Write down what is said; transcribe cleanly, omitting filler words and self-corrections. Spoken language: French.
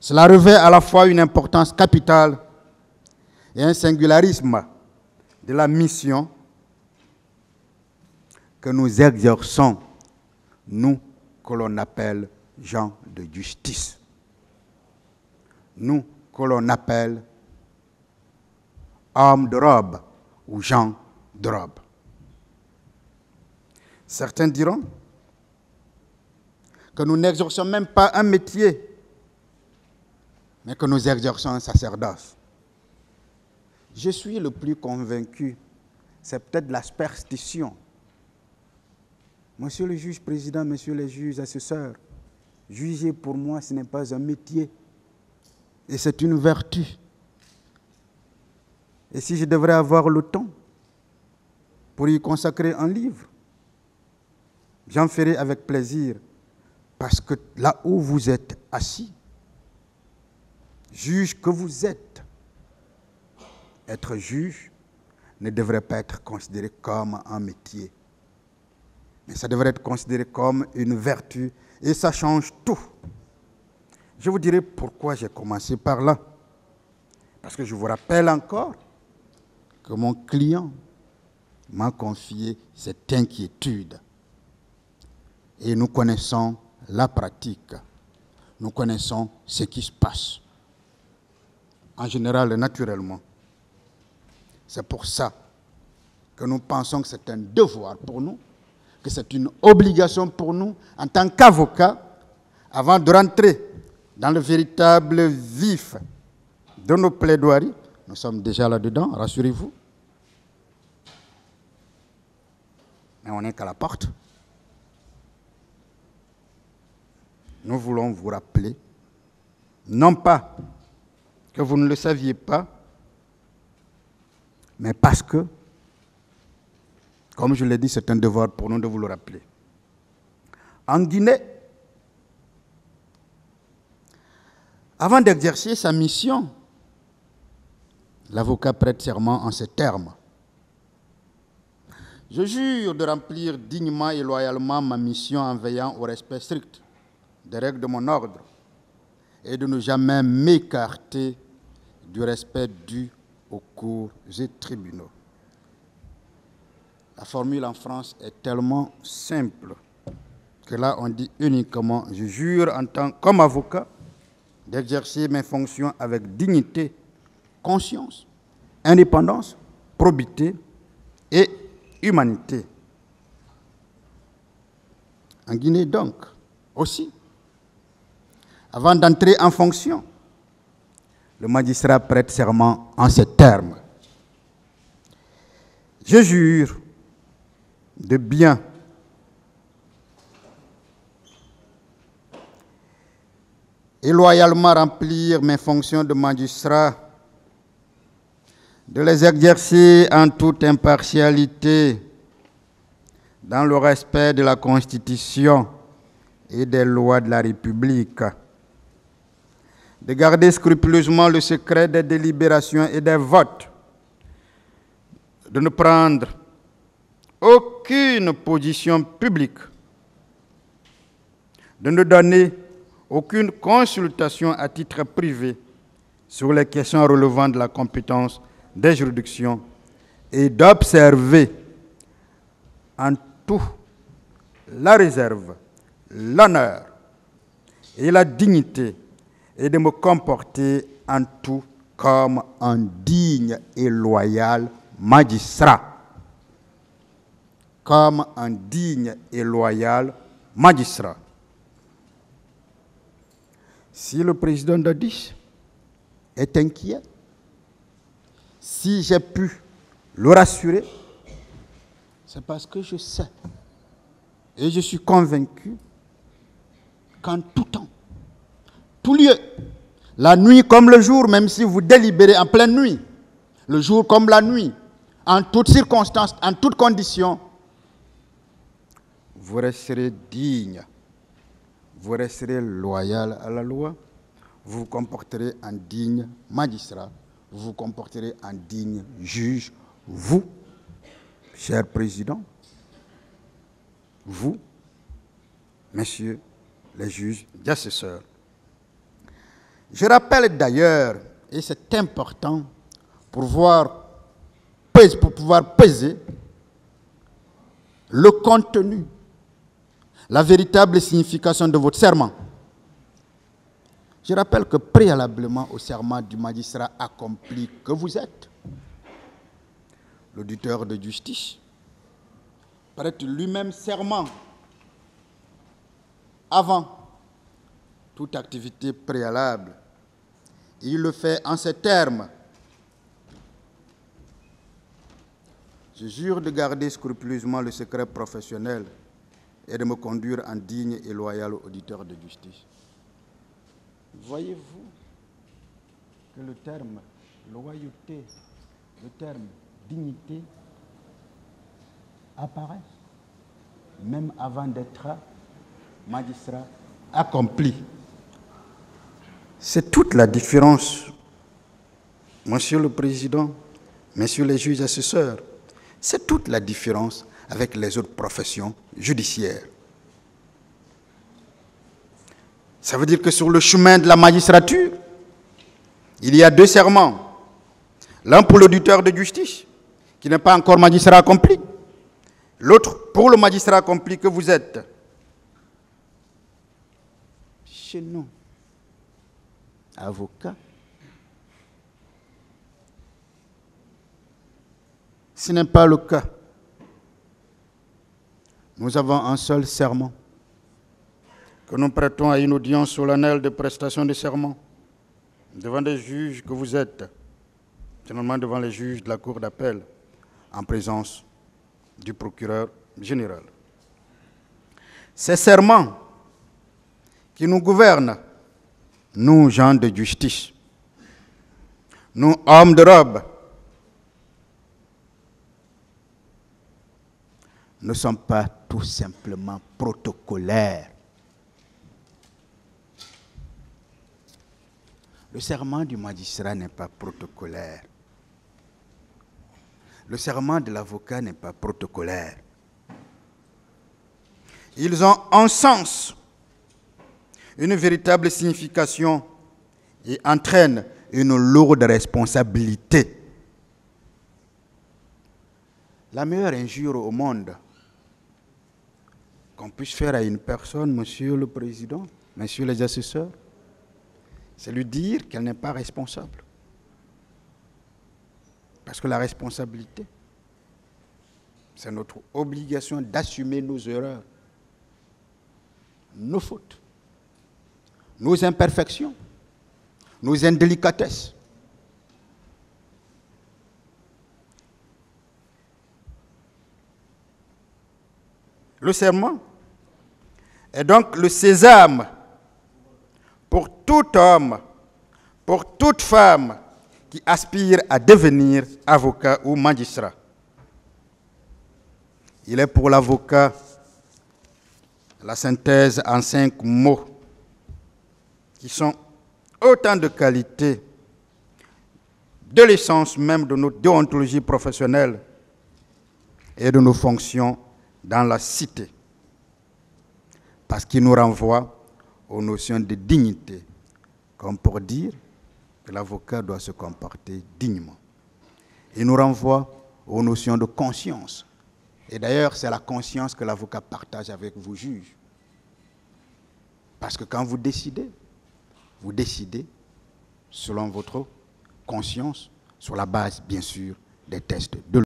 Cela revêt à la fois une importance capitale et un singularisme de la mission que nous exerçons, nous que l'on appelle gens de justice, nous que l'on appelle hommes de robe ou gens de robe. Certains diront que nous n'exerçons même pas un métier, mais que nous exerçons un sacerdoce. Je suis le plus convaincu, c'est peut-être la superstition. Monsieur le juge président, monsieur les juges assesseurs, juger pour moi ce n'est pas un métier, et c'est une vertu. Et si je devrais avoir le temps pour y consacrer un livre, j'en ferai avec plaisir, parce que là où vous êtes assis, juge que vous êtes, être juge ne devrait pas être considéré comme un métier, mais ça devrait être considéré comme une vertu, et ça change tout. Je vous dirai pourquoi j'ai commencé par là. Parce que je vous rappelle encore que mon client m'a confié cette inquiétude. Et nous connaissons la pratique. Nous connaissons ce qui se passe. En général, naturellement. C'est pour ça que nous pensons que c'est un devoir pour nous, que c'est une obligation pour nous, en tant qu'avocats, avant de rentrer dans le véritable vif de nos plaidoiries. Nous sommes déjà là-dedans, rassurez-vous. Mais on n'est qu'à la porte. Nous voulons vous rappeler, non pas que vous ne le saviez pas, mais parce que, comme je l'ai dit, c'est un devoir pour nous de vous le rappeler. En Guinée, avant d'exercer sa mission, l'avocat prête serment en ces termes. Je jure de remplir dignement et loyalement ma mission en veillant au respect strict des règles de mon ordre et de ne jamais m'écarter du respect dû aux cours et tribunaux. La formule en France est tellement simple que là on dit uniquement « Je jure en tant comme avocat d'exercer mes fonctions avec dignité, conscience, indépendance, probité et humanité ». En Guinée donc, aussi, avant d'entrer en fonction, le magistrat prête serment en ces termes. Je jure de bien et loyalement remplir mes fonctions de magistrat, de les exercer en toute impartialité, dans le respect de la Constitution et des lois de la République, de garder scrupuleusement le secret des délibérations et des votes, de ne prendre aucune position publique, de ne donner aucune consultation à titre privé sur les questions relevant de la compétence des juridictions et d'observer en tout la réserve, l'honneur et la dignité et de me comporter en tout comme un digne et loyal magistrat. Comme un digne et loyal magistrat. Si le président Dadis est inquiet, si j'ai pu le rassurer, c'est parce que je sais et je suis convaincu qu'en tout temps, tout lieu, la nuit comme le jour, même si vous délibérez en pleine nuit, le jour comme la nuit, en toutes circonstances, en toutes conditions, vous resterez digne, vous resterez loyal à la loi, vous vous comporterez en digne magistrat, vous vous comporterez en digne juge, vous, cher président, vous, messieurs les juges d'assesseurs. Je rappelle d'ailleurs, et c'est important pour pouvoir peser le contenu, la véritable signification de votre serment. Je rappelle que préalablement au serment du magistrat accompli que vous êtes, l'auditeur de justice prête lui-même serment avant toute activité préalable. Il le fait en ces termes. Je jure de garder scrupuleusement le secret professionnel et de me conduire en digne et loyal auditeur de justice. Voyez-vous que le terme loyauté, le terme dignité apparaît même avant d'être magistrat accompli. C'est toute la différence, Monsieur le Président, Messieurs les juges assesseurs, c'est toute la différence avec les autres professions judiciaires. Ça veut dire que sur le chemin de la magistrature, il y a deux serments. L'un pour l'auditeur de justice, qui n'est pas encore magistrat accompli. L'autre pour le magistrat accompli que vous êtes. Chez nous, avocats, ce n'est pas le cas. Nous avons un seul serment que nous prêtons à une audience solennelle de prestation de serment devant des juges que vous êtes, généralement devant les juges de la cour d'appel, en présence du procureur général. Ces serments qui nous gouvernent, nous, gens de justice, nous, hommes de robe, ne sont pas tout simplement protocolaires. Le serment du magistrat n'est pas protocolaire. Le serment de l'avocat n'est pas protocolaire. Ils ont un sens, une véritable signification et entraînent une lourde responsabilité. La meilleure injure au monde qu'on puisse faire à une personne, Monsieur le Président, Messieurs les assesseurs, c'est lui dire qu'elle n'est pas responsable. Parce que la responsabilité, c'est notre obligation d'assumer nos erreurs, nos fautes, nos imperfections, nos indélicatesses. Le serment est donc le sésame pour tout homme, pour toute femme qui aspire à devenir avocat ou magistrat. Il est pour l'avocat la synthèse en 5 mots qui sont autant de qualités de l'essence même de notre déontologie professionnelle et de nos fonctions dans la cité, parce qu'il nous renvoie aux notions de dignité, comme pour dire que l'avocat doit se comporter dignement. Il nous renvoie aux notions de conscience. Et d'ailleurs, c'est la conscience que l'avocat partage avec vous, juges. Parce que quand vous décidez selon votre conscience, sur la base, bien sûr, des tests de